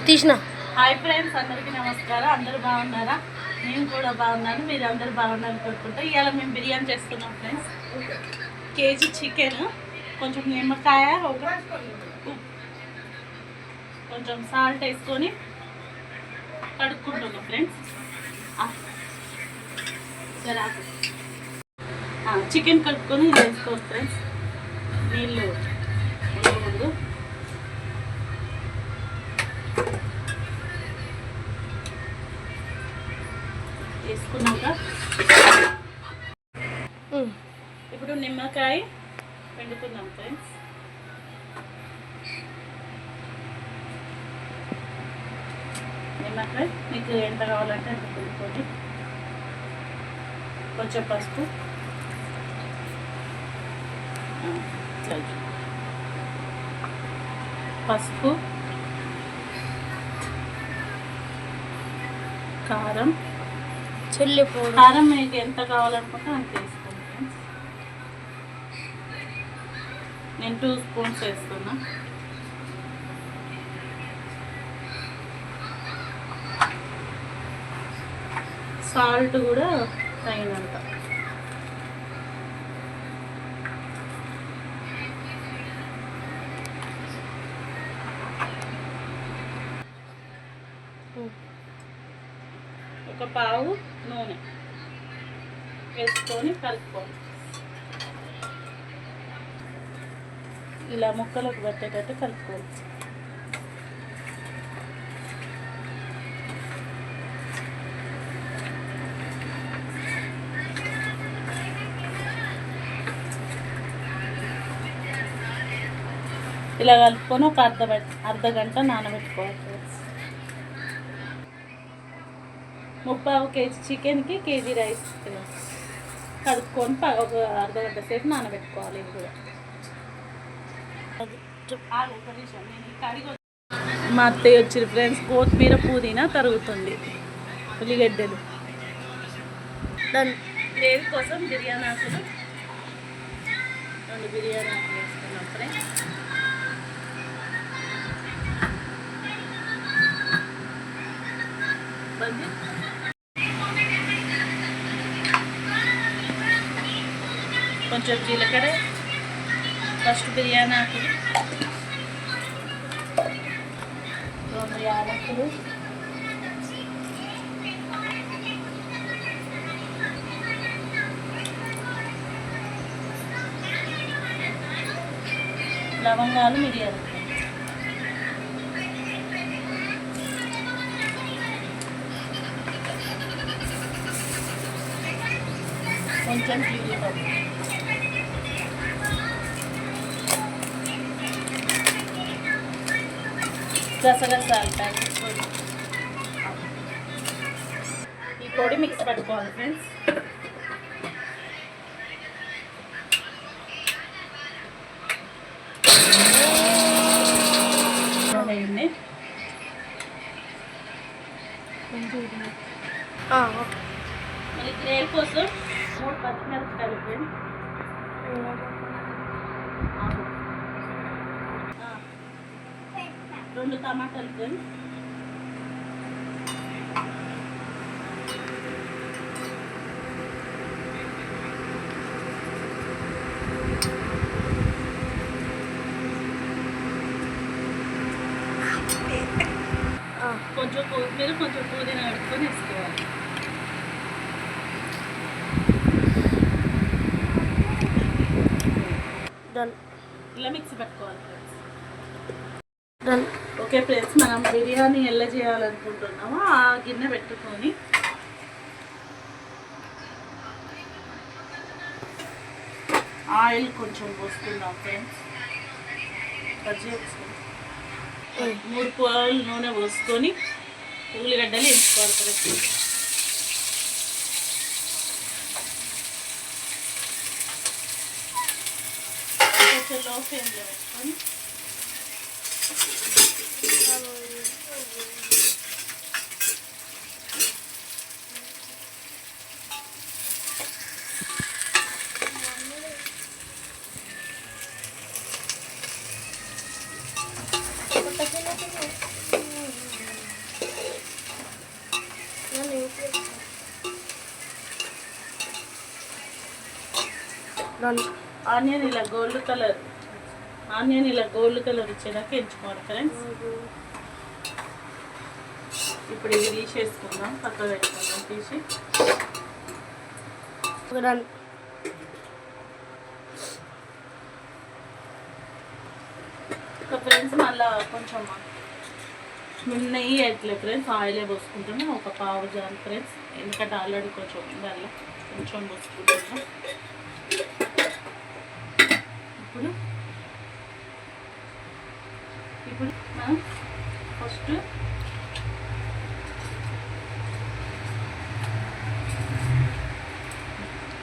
తీసిన. Hi friends, అందరికీ నమస్కారం. అందరూ బాగున్నారా? నేను కూడా బాగున్నాను. మీరు అందరూ బాగున్నారని కోరుకుంటా. ఇవాళ మేము బిర్యానీ చేస్తున్నాం ఫ్రెండ్స్. కేజీ చికెన్, కొంచెం నిమ్మకాయ, కొంచెం సాల్ట్ వేసుకొని కడుక్కుంటున్నాం ఫ్రెండ్స్. చికెన్ కడుక్కొని వేసుకోండి ఫ్రెండ్స్. నీళ్ళు ముందు వేసుకున్నాక ఇప్పుడు నిమ్మకాయ పిండుకుందాం ఫ్రెండ్స్. నిమ్మకాయ మీకు ఎంత కావాలంటే అంత పిండుకోండి. కొంచెం పసుపు, కారం, కారం మీకు ఎంత కావాలనుకుంటే అంత వేసుకోండి ఫ్రెండ్స్. నేను 2 స్పూన్స్ వేస్తున్నా. సాల్ట్ కూడా తగినంత. ఒక పావు నూనె వేసుకొని కలుపుకోండి. ఇలా ముక్కలకు పట్టేటట్టు కలుపుకోండి. ఇలా కలుపుకొని ఒక అర్ధ గంట నానబెట్టుకోవాలి. 3/4 కేజీ చికెన్కి కేజీ రైస్ కడుక్కొని ఒక అర్ధ గంట సేపు నానబెట్టుకోవాలి. ఇది కూడా మా అత్తయ్య వచ్చింది ఫ్రెండ్స్. కొత్తిమీర, పుదీనా తరుగుతుంది, ఉల్లిగడ్డలు గ్రేవీ కోసం బిర్యానీ ఆకులు 2 బిర్యానీ ఆకులు వేసుకున్నాం ఫ్రెండ్స్. కొంచెం జీలకర్ర, ఫస్ట్ బిర్యానీ ఆకులు, 2 యాలకులు, లవంగాలు, మిరియాలు, కొంచెం జీడిపప్పు, గసగసాలు ప్యాకెట్ పొడి. ఈ పొడి మిక్స్ పట్టుకోవాలి ఫ్రెండ్స్. అయింది. మరి గ్రేవీ కోసం 3 పచ్చిమిరపకాయలు ఫ్రెండ్స్, 2 టమాటాలు ఫ్రెండ్స్, కొంచెం కొత్తిమీర, కొంచెం పుదీనా కడుక్కొని వేసుకోవాలి. ఇలా మిక్సీ పెట్టుకోవాలి ఫ్రెండ్స్. ఓకే ఫ్రెండ్స్, మనం బిర్యానీ ఎలా చేయాలనుకుంటున్నామో ఆ గిన్నె పెట్టుకొని ఆయిల్ కొంచెం పోసుకుందాం ఫ్రెండ్స్. 3 పావులు నూనె పోసుకొని ఉల్లిగడ్డలు వేసుకోవాలి ఫ్రెండ్స్. కొంచెం లో ఫ్లేమ్లో పెట్టుకొని ఆనియన్ ఇలా గోల్డ్ కలర్ వచ్చేదాకా ఎంచుకోవాలి ఫ్రెండ్స్. ఇప్పుడు ఇవి తీసేసుకుందాం, పక్క పెట్టుకుందాం తీసి. ఇంకా ఫ్రెండ్స్ మళ్ళీ కొంచెం నెయ్యి వేయట్లేదు ఫ్రెండ్స్, ఆయిలే పోసుకుంటున్నాం ఒక పావు జాన్ ఫ్రెండ్స్, ఎందుకంటే ఆల్రెడీ కొంచెం దానిలో కొంచెం పోసుకుంటున్నాం. ఇప్పుడు మనం ఫస్ట్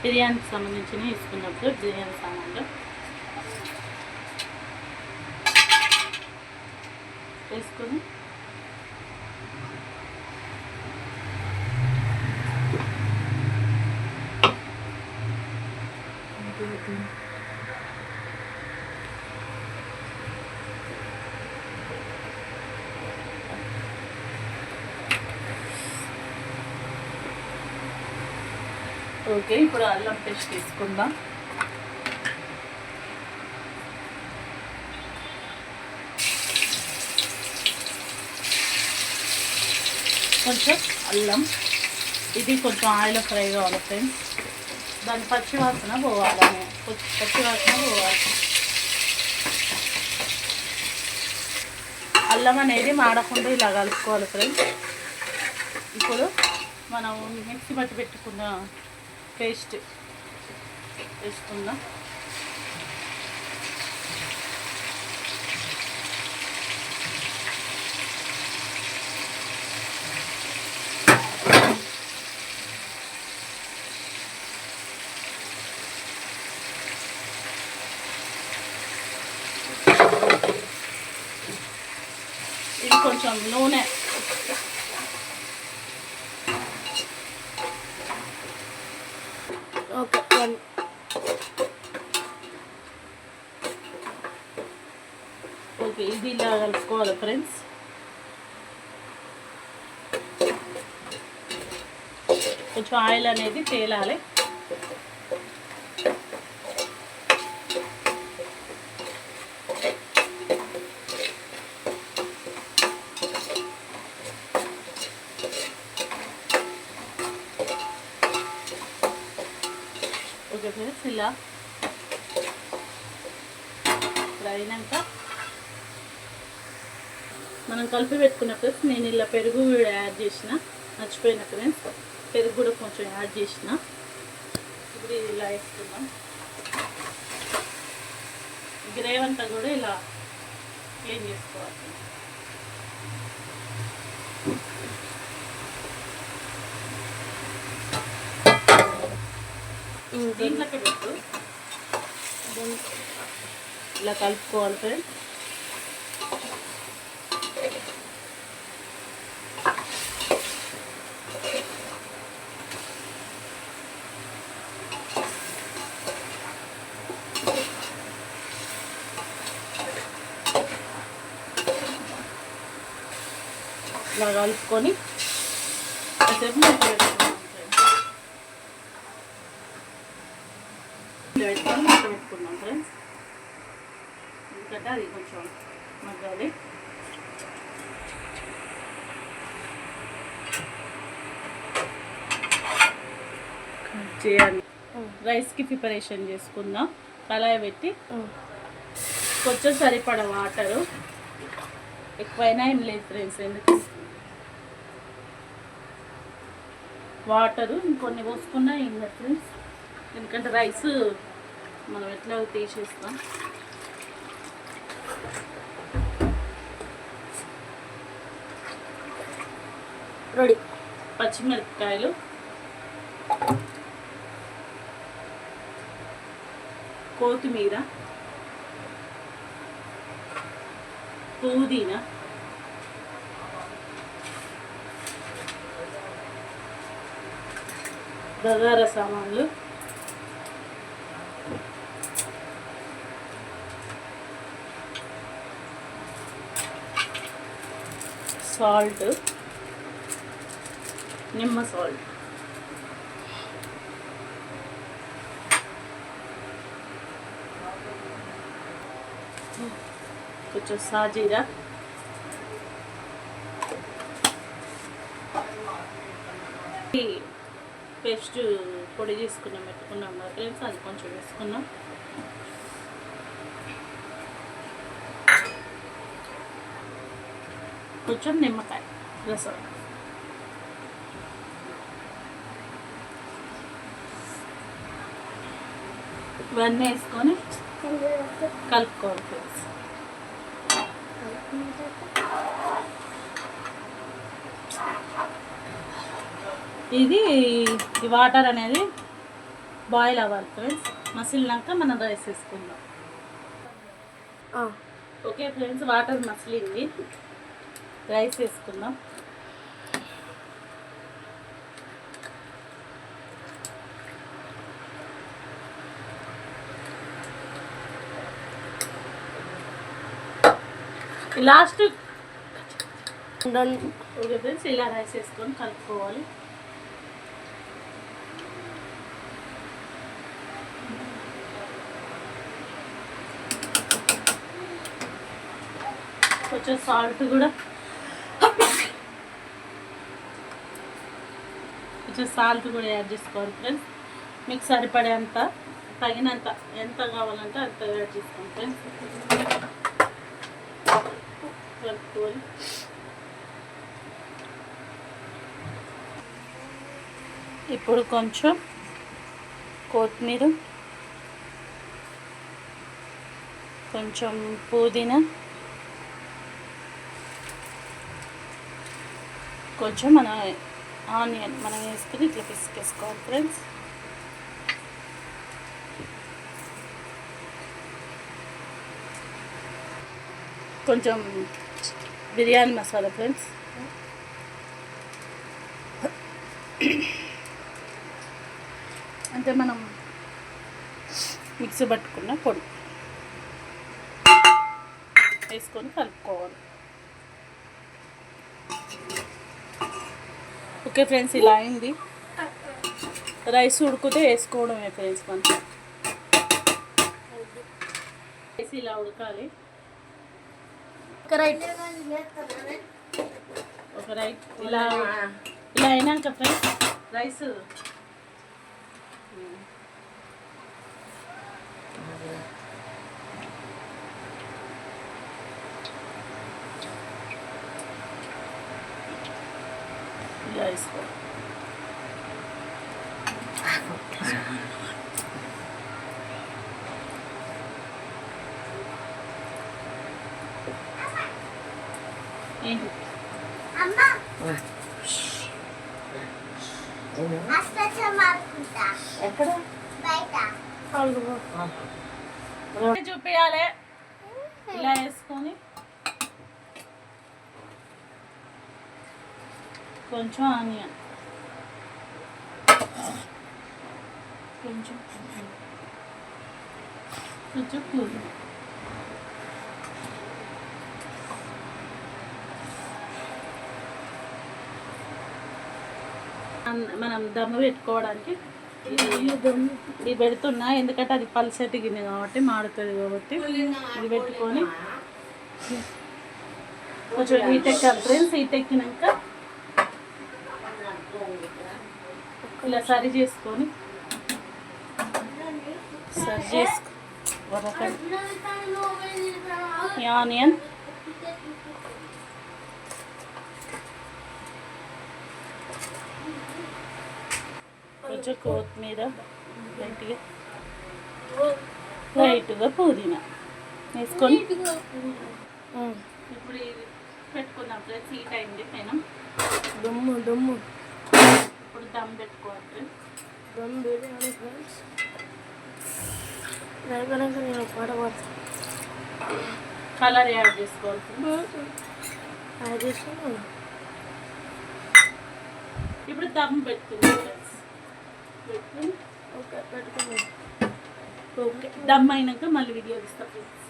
బిర్యానీకి సంబంధించినవి వేసుకున్నప్పుడు బిర్యానీ సామాన్లు వేసుకొని ఓకే. ఇప్పుడు అల్లం పేస్ట్ తీసుకుందాం. కొంచెం అల్లం, ఇది కొంచెం ఆయిల్ ఫ్రై కావాలి ఫ్రెండ్స్, దాని పచ్చివాసన పోవాలి, అల్లం అనేది మాడకుండా ఇలా కలుపుకోవాలి ఫ్రెండ్స్. ఇప్పుడు మనం మిక్సీ పట్టి పెట్టుకున్న పేస్ట్ వేసుకుందాం. ఇది కొంచెం నూనె ఓకే, ఇది ఇలా కలుపుకోవాలి ఫ్రెండ్స్. కొంచెం ఆయిల్ అనేది తేలాలి. ఓకే ఫ్రెండ్స్, ఇలా అయినాక మనం కలిపి పెట్టుకున్న ఫ్రెండ్స్, నేను ఇలా పెరుగు కూడా యాడ్ చేసిన, మర్చిపోయిన ఫ్రెండ్స్, పెరుగు కూడా కొంచెం యాడ్ చేసిన. ఇప్పుడు ఇది ఇలా వేసుకుందాం. గ్రేవీ అంతా కూడా ఇలా క్లీన్ చేసుకోవాలి. దీంట్లోకి పెట్టు, ఇలా కలుపుకోవాలి ఫ్రెండ్స్. ఇలా కలుపుకొని కాసేపు మూత పెట్టుకున్నాం ఫ్రెండ్స్, ఎందుకంటే అది కొంచెం మగ్గాలి. చేయాలి. రైస్కి ప్రిపరేషన్ చేసుకుందాం. కళాయి పెట్టి కొంచెం సరిపడా వాటరు, ఎక్కువైనా ఏం లేదు ఫ్రెండ్స్, ఎందుకు వాటరు ఇంకొన్ని పోసుకున్నా ఏం లేదు ఫ్రెండ్స్, ఎందుకంటే రైస్ మనం ఎట్లా తీసేస్తాం. రెడీ. పచ్చిమిరపకాయలు, కొత్తిమీర, పుదీనా, బగారా సామాన్లు, సాల్ట్, నిమ్మ సాల్ట్, కొంచెం సాజీరా, పేస్ట్ పొడి తీసుకున్నాం పెట్టుకున్నాం కదా ఫ్రెండ్స్, అది కొంచెం వేసుకున్నాం. కొంచెం నిమ్మకాయ రసం, ఇవన్నీ వేసుకొని కలుపుకోవాలి ఫ్రెండ్స్. ఇది ఈ వాటర్ అనేది బాయిల్ అవ్వాలి ఫ్రెండ్స్. మసిలినాక మనం రైస్ వేసుకుందాం. ఓకే ఫ్రెండ్స్, వాటర్ మసిలింది, రైస్ వేసుకుందాం. లాస్ట్ ఓకే ఫ్రెండ్స్, ఇలా రైస్ వేసుకొని కలుపుకోవాలి. కొంచెం సాల్ట్ కూడా, యాడ్ చేసుకోవాలి ఫ్రెండ్స్. మీకు సరిపడేంత, తగినంత, ఎంత కావాలంటే అంత యాడ్ చేసుకోండి ఫ్రెండ్స్. కలుపుకోవాలి. ఇప్పుడు కొంచెం కొత్తిమీర, కొంచెం పుదీనా, కొంచెం మన ఆనియన్ మనం వేసుకుని ఇట్లా పిసికేసుకోవాలి ఫ్రెండ్స్. కొంచెం బిర్యానీ మసాలా ఫ్రెండ్స్. అంటే మనం మిక్సీ పట్టుకున్న పొడి వేసుకొని కలుపుకోవాలి. ఓకే ఫ్రెండ్స్, ఇలా అయింది. రైస్ ఉడికితే వేసుకోవడమే ఫ్రెండ్స్. కొంచెం రైస్ ఇలా ఉడకాలి. ఒక రైట్ ఇలా అయినాక ఫ్రెండ్స్ రైస్ ఇలా వేసుకో. చూపించాలి. ఇలా వేసుకొని కొంచెం ఆనియన్, కొంచెం పుదీనా, మనం దమ్ము పెట్టుకోవడానికి ఇది పెడుతున్నా, ఎందుకంటే అది పల్సటి గిన్నె కాబట్టి మాడుతుంది కాబట్టి ఇది పెట్టుకొని కొంచెం హీట్ ఎక్కాలి ఫ్రెండ్స్. హీట్ ఎక్కినాక ఇలా సరి చేసుకొని ఆనియన్, కొంచెం కొత్తిమీర, లైట్గా పుదీనా వేసుకొని ఇప్పుడు ఇది పెట్టుకుందాం ఫ్రెండ్స్. హీట్ అయింది పెనం. ఇప్పుడు దమ్ పెట్టుకోవాలి ఫ్రెండ్స్. దమ్ బిర్యానీ ఫ్రెండ్స్. నేను పాట కలర్ యాడ్ చేసుకోవాలి ఫ్రెండ్స్. ఇప్పుడు దమ్ పెట్టుకుందాం ఫ్రెండ్స్. ఓకే, దమ్ అయినాక మళ్ళీ వీడియో ఇస్తాం ఫ్రెండ్స్.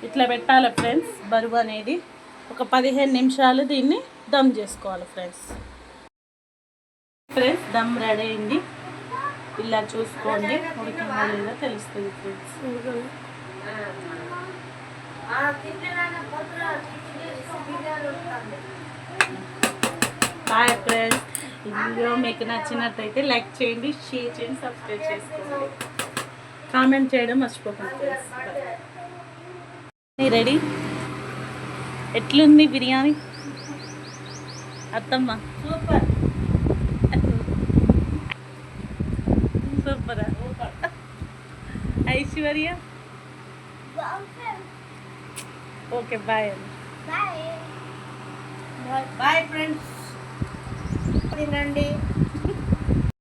ఇట్లా పెట్టాలి ఫ్రెండ్స్. బరువు అనేది ఒక 15 నిమిషాలు దీన్ని దమ్ చేసుకోవాలి ఫ్రెండ్స్. దమ్ రెడీ అయింది. ఇలా చూసుకోండి, ఉడికిందో లేదో తెలుస్తుంది ఫ్రెండ్స్. Boy friends. ఈ వీడియో మీకు నచ్చినట్టయితే లైక్ చేయండి, షేర్ చేయండి, సబ్స్క్రైబ్ చేసుకోండి, కామెంట్ చేయడం మర్చిపోకండి. రెడీ? ఎట్లుంది బిర్యానీ అత్తమ్మ? సూపర్ సూపరా? ఐశ్వర్య ఓకే బాయ్ అండి. బాయ్ ఫ్రెండ్స్, తినండి.